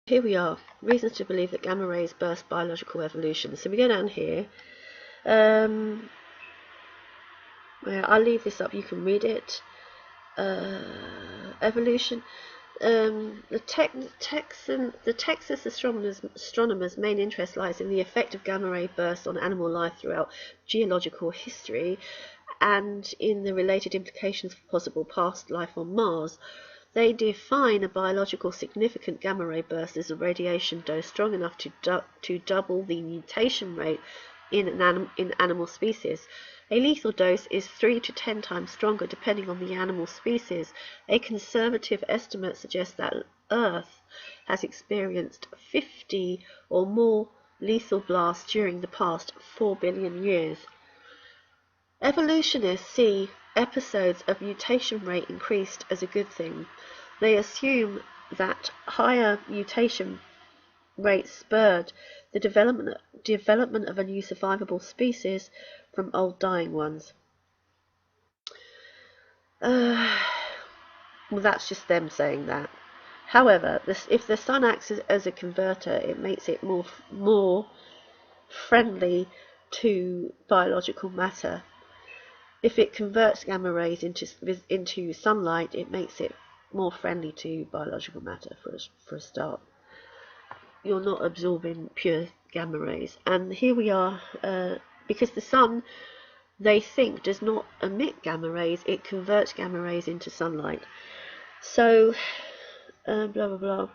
Here we are, reasons to believe that gamma rays burst biological evolution. So we go down here. I'll leave this up, you can read it. Evolution. The Texas astronomers' main interest lies in the effect of gamma ray bursts on animal life throughout geological history and in the related implications for possible past life on Mars. They define a biological significant gamma ray burst as a radiation dose strong enough to double the mutation rate in animal species. A lethal dose is 3 to 10 times stronger depending on the animal species. A conservative estimate suggests that Earth has experienced 50 or more lethal blasts during the past 4 billion years. Evolutionists see episodes of mutation rate increased as a good thing. They assume that higher mutation rates spurred the development of a new survivable species from old dying ones. Well, that's just them saying that. However, if the sun acts as a converter, it makes it more friendly to biological matter. If it converts gamma rays into sunlight, it makes it more friendly to biological matter for a start. You're not absorbing pure gamma rays. And here we are, because the sun, they think, does not emit gamma rays, it converts gamma rays into sunlight. So, blah blah blah.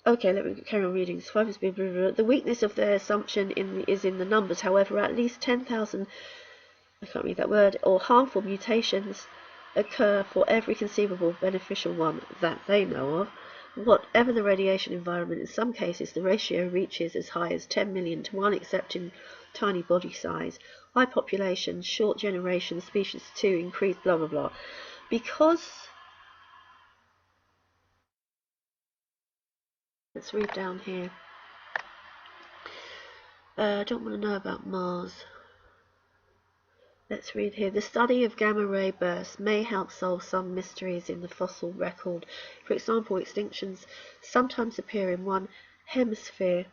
Okay, let me carry on reading. The weakness of their assumption is in the numbers. However, at least 10,000, I can't read that word, or harmful mutations occur for every conceivable beneficial one that they know of. Whatever the radiation environment, in some cases the ratio reaches as high as 10 million to 1, except in tiny body size. High population, short generation, species 2, increased blah blah blah. Because, let's read down here. I don't want to know about Mars. Let's read here. The study of gamma ray bursts may help solve some mysteries in the fossil record. For example, extinctions sometimes appear in one hemisphere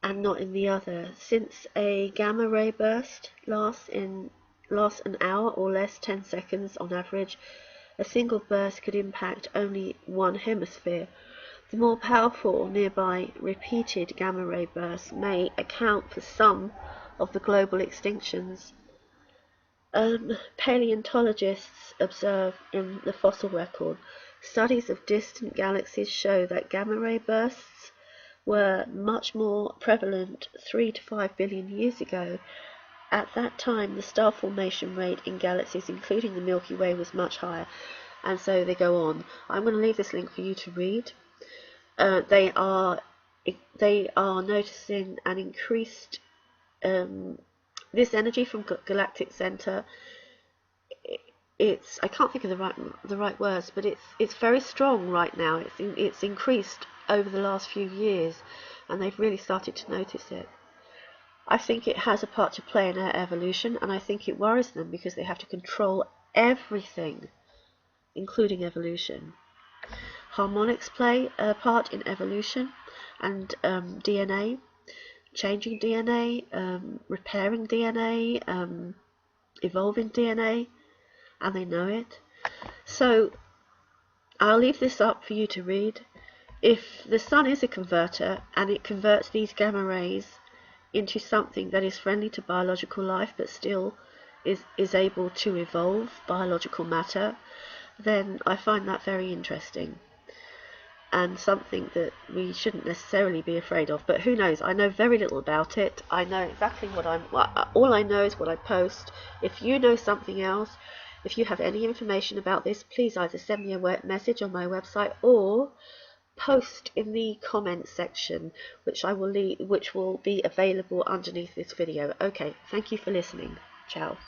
and not in the other. Since a gamma ray burst lasts an hour or less, 10 seconds on average, a single burst could impact only one hemisphere. The more powerful or nearby repeated gamma ray bursts may account for some of the global extinctions paleontologists observe in the fossil record. Studies of distant galaxies show that gamma ray bursts were much more prevalent 3 to 5 billion years ago. At that time, the star formation rate in galaxies, including the Milky Way, was much higher. And so they go on. I'm going to leave this link for you to read. They are noticing an increased this energy from galactic center. I can't think of the right words, but it's very strong right now. It's increased over the last few years, and they've really started to notice it. I think it has a part to play in our evolution, and I think it worries them because they have to control everything, including evolution. Harmonics play a part in evolution and DNA, changing DNA, repairing DNA, evolving DNA, and they know it. So I'll leave this up for you to read. If the sun is a converter and it converts these gamma rays into something that is friendly to biological life but still is able to evolve biological matter, then I find that very interesting and something that we shouldn't necessarily be afraid of. But who knows? I know very little about it. I know exactly all I know is what I post. If you know something else, if you have any information about this, please either send me a message on my website or post in the comments section, which will be available underneath this video. Okay, thank you for listening. Ciao.